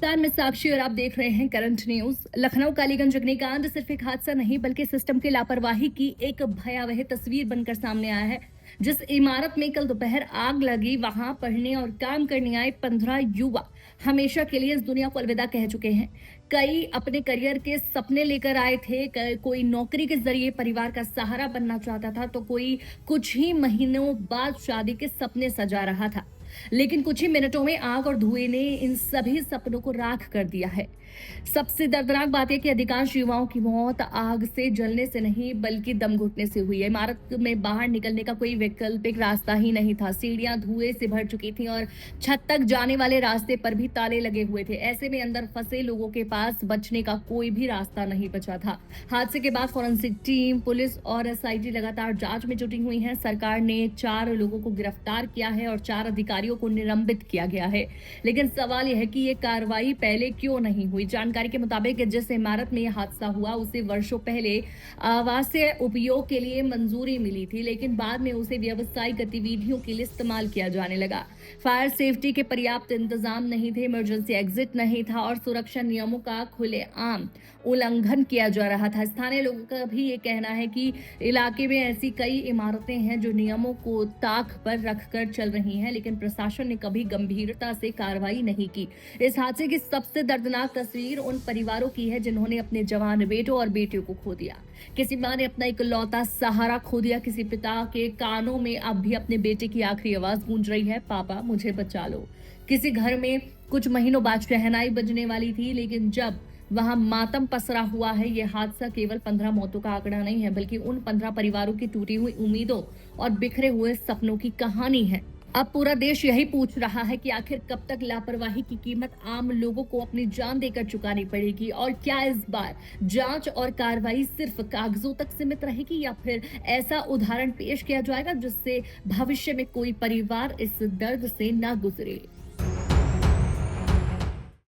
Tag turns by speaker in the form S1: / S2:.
S1: नमस्कार, मैं साक्षी और आप देख रहे हैं करंट न्यूज। लखनऊ कालीगंज अग्निकांड सिर्फ एक हादसा नहीं बल्कि सिस्टम की लापरवाही की एक भयावह तस्वीर बनकर सामने आया है। जिस इमारत में कल दोपहर आग लगी, वहां पढ़ने और काम करने आए 15 युवा हमेशा के लिए इस दुनिया को अलविदा कह चुके हैं। कई अपने करियर के सपने लेकर आए थे, कोई नौकरी के जरिए परिवार का सहारा बनना चाहता था, तो कोई कुछ ही महीनों बाद शादी के सपने सजा रहा था। लेकिन कुछ ही मिनटों में आग और धुएं ने इन सभी सपनों को राख कर दिया है। सबसे दर्दनाक बात यह कि अधिकांश युवाओं की मौत आग से जलने से नहीं बल्कि दम घुटने से हुई है। इमारत में बाहर निकलने का कोई वैकल्पिक रास्ता ही नहीं था। सीढ़ियां धुएं से भर चुकी थी और छत तक जाने वाले रास्ते पर भी ताले लगे हुए थे। ऐसे में अंदर फंसे लोगों के पास बचने का कोई भी रास्ता नहीं बचा था। हादसे के बाद फॉरेंसिक टीम, पुलिस और एसआईटी लगातार जांच में जुटी हुई है। सरकार ने 4 लोगों को गिरफ्तार किया है और 4 अधिकारियों को निलंबित किया गया है। लेकिन सवाल यह है कि ये कार्रवाई पहले क्यों नहीं हुई। जानकारी के मुताबिक जिस इमारत में यह हादसा हुआ उसे वर्षों पहले आवासीय उपयोग के लिए मंजूरी मिली थी, लेकिन बाद में उसे व्यवसायिक गतिविधियों के लिए इस्तेमाल किया जाने लगा। फायर सेफ्टी के पर्याप्त इंतजाम नहीं थे, इमरजेंसी एग्जिट नहीं था और सुरक्षा नियमों का खुलेआम उल्लंघन किया जा रहा था। स्थानीय लोगों का भी ये कहना है कि इलाके में ऐसी कई इमारतें हैं जो नियमों को ताक पर रखकर चल रही हैं, लेकिन प्रशासन ने कभी गंभीरता से कार्रवाई नहीं की। इस हादसे की सबसे दर्दनाक तस्वीर उन परिवारों की है जिन्होंने अपने जवान बेटों और बेटियों को खो दिया। किसी मां ने अपना इकलौता सहारा खो दिया, किसी पिता के कानों में अब भी अपने बेटे की आखिरी आवाज गूंज रही है, पापा मुझे बचा लो। किसी घर में कुछ महीनों बाद शहनाई बजने वाली थी, लेकिन जब वहां मातम पसरा हुआ है। यह हादसा केवल 15 मौतों का आंकड़ा नहीं है बल्कि उन 15 परिवारों की टूटी हुई उम्मीदों और बिखरे हुए सपनों की कहानी है। अब पूरा देश यही पूछ रहा है कि आखिर कब तक लापरवाही की कीमत आम लोगों को अपनी जान देकर चुकानी पड़ेगी, और क्या इस बार जांच और कार्रवाई सिर्फ कागजों तक सीमित रहेगी या फिर ऐसा उदाहरण पेश किया जाएगा जिससे भविष्य में कोई परिवार इस दर्द से ना गुजरे।